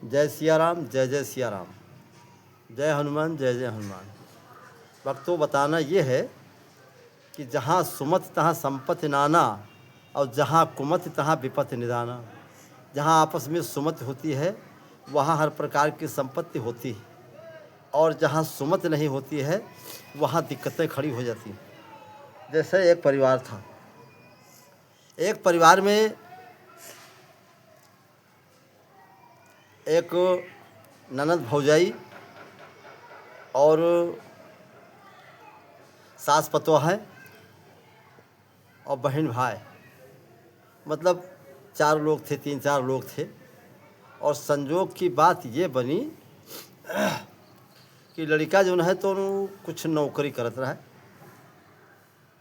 जय सिया राम, जय जय सिया राम, जय हनुमान, जय जय हनुमान। भक्तों, बताना ये है कि जहाँ सुमति तहाँ संपत्ति नाना, और जहाँ कुमति तहाँ विपत्ति निदाना। जहाँ आपस में सुमति होती है वहाँ हर प्रकार की संपत्ति होती है, और जहाँ सुमति नहीं होती है वहाँ दिक्कतें खड़ी हो जाती हैं। जैसे एक परिवार था, एक परिवार में एक ननद भौजाई और सास पतोह है और बहन भाई, मतलब 4 लोग थे, 3-4 लोग थे। और संजोग की बात ये बनी कि लड़का जो है तो कुछ नौकरी करत रहा है,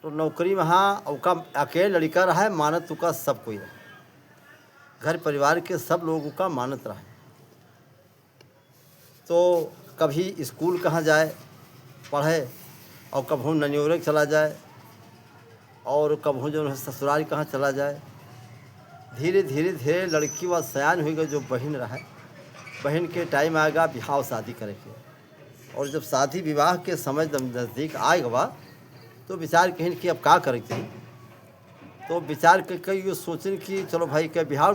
तो नौकरी में हाँ उका अकेले लड़का रहा है, मानत उका सब कोई रहा, घर परिवार के सब लोगों का मानत रहा है। तो कभी स्कूल कहाँ जाए पढ़े, और कभू ननियोरे चला जाए, और कभू जो है ससुराल कहाँ चला जाए। धीरे धीरे धीरे लड़की व सयान हुई गई, जो बहन रहा है। बहन के टाइम आएगा बिहाव शादी करेंगे, और जब शादी विवाह के समय नज़दीक आएगा तो विचार कहें कि अब क्या करेंगे। तो विचार करके ये सोचें कि चलो भाई क्या बिहाव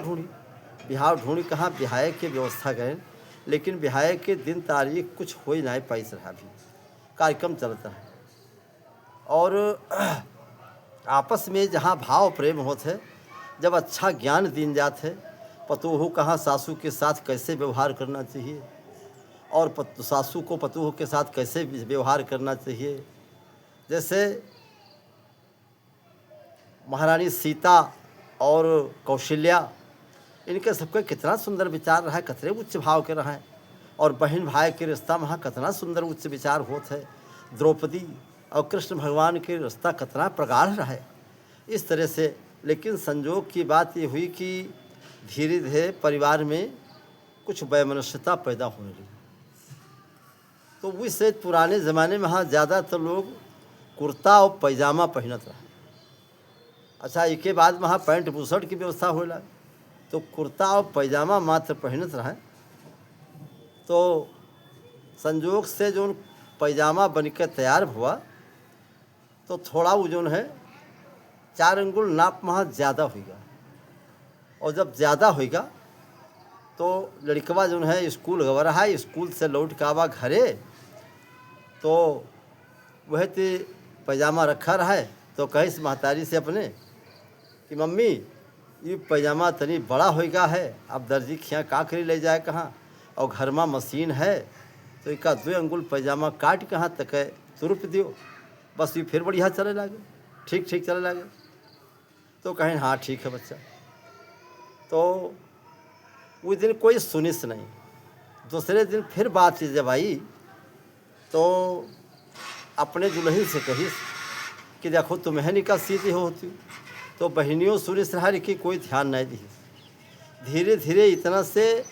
ढूंढी कहाँ बिहाय के व्यवस्था करें, लेकिन बिहाय के दिन तारीख कुछ हो ही नहीं पाइस रहा। भी कार्यक्रम चलता है, और आपस में जहाँ भाव प्रेम होते, जब अच्छा ज्ञान दिन जाते, पतोह कहाँ सासू के साथ कैसे व्यवहार करना चाहिए, और सासू को पतोह के साथ कैसे व्यवहार करना चाहिए। जैसे महारानी सीता और कौशल्या, इनके सबके कितना सुंदर विचार रहा है, कितने उच्च भाव के रहा है। और बहन भाई के रिश्ता में कितना सुंदर उच्च विचार होते है। द्रौपदी और कृष्ण भगवान के रिश्ता कितना प्रगाढ़ रहा है, इस तरह से। लेकिन संजोग की बात ये हुई कि धीरे धीरे परिवार में कुछ वैमनस्यता पैदा होने लगी। तो उससे पुराने ज़माने में ज़्यादातर लोग कुर्ता और पैजामा पहनत रहा। अच्छा, इसके बाद में पैंट बुशर्ट की व्यवस्था हो लगा, तो कुर्ता और पैजामा मात्र पहनत रहा। तो संजोग से जो पैजामा बनकर तैयार हुआ, तो थोड़ा वो जो है 4 अंगुल नाप में ज़्यादा होगा, और जब ज़्यादा होगा तो लड़कवा जो है स्कूल गवा रहा है, स्कूल से लौट के आवा घरे, तो वह तो पैजामा रखा रहा है। तो कही से महतारी से अपने कि मम्मी ये पैजामा तनी बड़ा होगा है, अब दर्जी खिया का करी ले जाए कहाँ, और घर में मशीन है, तो इसका 2 अंगुल पैजामा काट कहाँ तक है तुरप दियो, बस ये फिर बढ़िया चले लगे, ठीक चले लगे। तो कहें हाँ ठीक है बच्चा। तो उस दिन कोई सुनिस नहीं। दूसरे दिन फिर बात जब आई, तो अपने दुल्हन से कही कि देखो तुम्हें निकाल सीधी होती। तो बहनियों सुनिस रहा कि कोई ध्यान नहीं दी। धीरे धीरे इतना से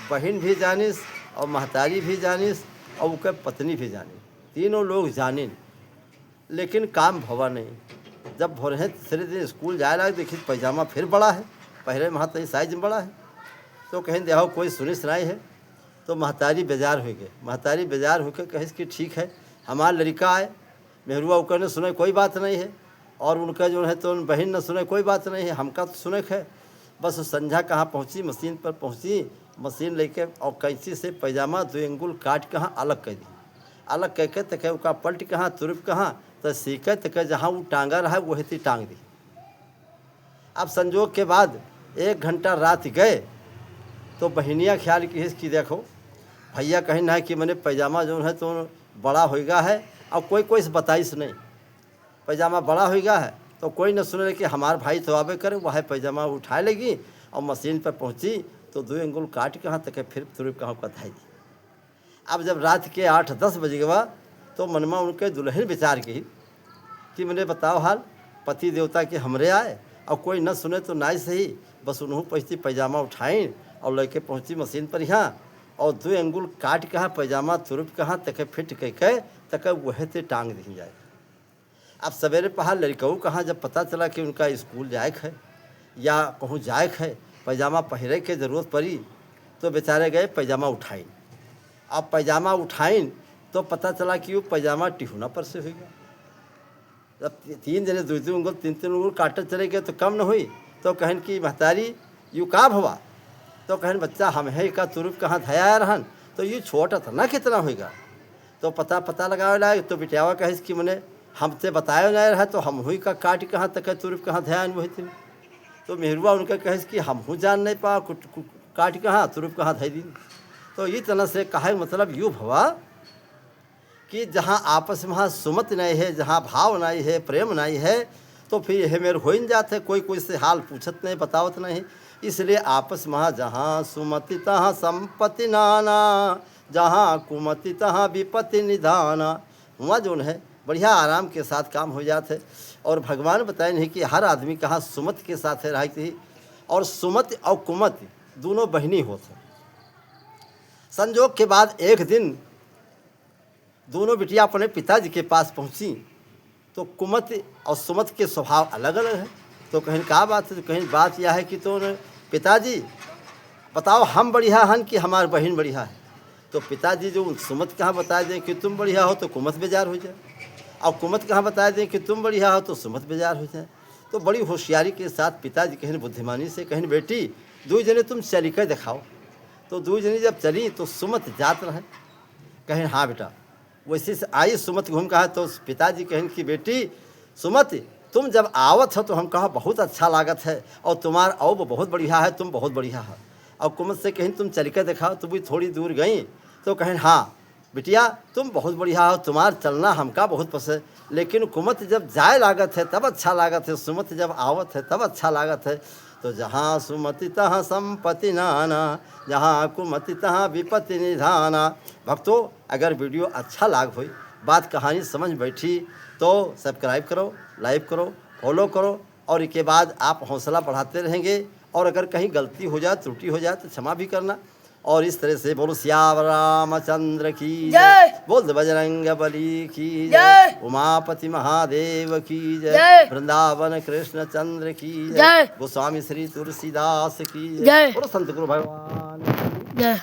बहन भी जानिस, और महतारी भी जानिस, और उसके पत्नी भी जानी, तीनों लोग जानिन, लेकिन काम भवा नहीं। जब भोरे तीसरे दिन स्कूल जाए लगे, देखिए पैजामा फिर बड़ा है, पहले महतारी साइज में बड़ा है। तो कहें देखो कोई सुनिस नहीं है। तो महतारी बेजार हो गए। महतारी बेजार होकर कहे कि ठीक है, हमारा लड़का आए, मेहरुआ उकर ने सुने कोई बात नहीं है, और उनका जो है तो बहन न सुने कोई बात नहीं है, हमका तो सुने है। बस संझा कहाँ पहुँची, मशीन पर पहुँची, मशीन लेके और कैंची से पैजामा 2 अंगुल काट कहाँ अलग कर दी। अलग कह के तक उसका पलट कहाँ तुरप कहाँ, तो सीखे तक जहाँ वो टांगा रहा वही थी टांग दी। अब संजोग के बाद 1 घंटा रात गए, तो बहनिया ख्याल की कि देखो भैया कहीं ना कि मैंने पैजामा जो है तो बड़ा होगा है, और कोई से बताइस नहीं पैजामा बड़ा होगा है, तो कोई न सुने कि हमारे भाई तो आवे करे, वह पैजामा उठा लेगी, और मशीन पर पहुंची तो 2 अंगुल काट कहाँ तक फिर तुरंत कहाँ बताई दी। अब जब रात के 8-10 बज गया, तो मनमा उनके दुल्हन विचार की कि मैंने बताओ हाल, पति देवता के हमरे आए, और कोई न सुने तो ना सही, बस उन्होंने पहुँची पैजामा उठाई और लेके पहुँची मशीन पर यहाँ, और 2 अंगुल काट कहाँ पैजामा तुरप कहाँ तक फिट कह तक वह ते टांग दी जाए। अब सवेरे पहाड़ लड़कऊ कहाँ जब पता चला कि उनका स्कूल जाए है या कहूँ जाए है, पैजामा पहरे के ज़रूरत पड़ी, तो बेचारे गए पैजामा उठाइन। अब पैजामा उठाइन तो पता चला कि वो पैजामा टिहुना पर से हुई। जब 3 जने 2 उंगल 3 उंगल काटत चले गए तो कम न हुई। तो कहन कि महतारी यू का भवा? तो कहन बच्चा हम है का तुरुप कहाँ धया रहन, तो यू छोटा था ना कितना होगा। तो पता लगावे लागे तो बिटियावा कहिस कि मने हमसे बताया नहीं रहा तो हम हुई का काट कहाँ तक तुरुप कहाँ ध्यान वही थी। तो मेहरुआ उनका कहिस कि हम हूँ जान नहीं पा काट कहाँ तुरुप कहाँ धई दिन। तो ये तरह से कहे मतलब यूँ भवा कि जहाँ आपस में सुमत नहीं है, जहाँ भाव नहीं है, प्रेम नहीं है, तो फिर यह मेरे हो ही जाते। कोई से हाल पूछत नहीं, बतावत नहीं। इसलिए आपस में जहाँ सुमति तहाँ संपत्ति नाना, जहाँ कुमति तहाँ विपत्ति निधाना। वहाँ जो है बढ़िया आराम के साथ काम हो जाते। और भगवान बताए नहीं कि हर आदमी कहाँ सुमत के साथ रहती। और सुमति और कुमति दोनों बहनी होते। संजोग के बाद एक दिन दोनों बिटिया अपने पिताजी के पास पहुंची। तो कुमति और सुमति के स्वभाव अलग अलग है। तो कहीं क्या बात है? तो कहीं बात यह है कि तो पिताजी बताओ हम बढ़िया हन कि हमारी बहन बढ़िया है। तो पिताजी जो सुमति कहाँ बता दें कि तुम बढ़िया हो तो कुमत बेजार हो जाए, और कुमत कहाँ बता दें कि तुम बढ़िया हो तो सुमत बेजार हो जाए। तो बड़ी होशियारी के साथ पिताजी कहीं बुद्धिमानी से कहीं बेटी 2 जने तुम चली कर दिखाओ। तो 2 जने जब चली तो सुमत जात रहे। कहें हाँ बेटा। वैसे से आई सुमत घूम कहा। तो पिताजी कहें कि बेटी सुमति तुम जब आवत हो तो हम कहा बहुत अच्छा लागत है, और तुम्हारा औ बहुत बढ़िया है, तुम बहुत बढ़िया है। और कुमत से कहीं तुम चल कर दिखाओ। तो भी थोड़ी दूर गई तो कहें हाँ बिटिया तुम बहुत बढ़िया हो, तुम्हारा चलना हमका बहुत पसंद। लेकिन कुमत जब जाए लागत है तब अच्छा लागत है, सुमत जब आवत है तब अच्छा लागत है। तो जहाँ सुमति तहाँ संपत्ति नाना, जहाँ कुमति तहाँ विपत्ति निधाना। भक्तों अगर वीडियो अच्छा लाग हुई, बात कहानी समझ बैठी तो सब्सक्राइब करो, लाइक करो, फॉलो करो। और इसके बाद आप हौसला बढ़ाते रहेंगे। और अगर कहीं गलती हो जाए, त्रुटि हो जाए तो क्षमा भी करना। और इस तरह से बोलो सियावर रामचंद्र की जय, बोल बजरंग बली की जय, उमापति महादेव की जय, वृंदावन कृष्ण चंद्र की जय, गोस्वामी श्री तुलसीदास की जय, और संत गुरु भगवान की जय।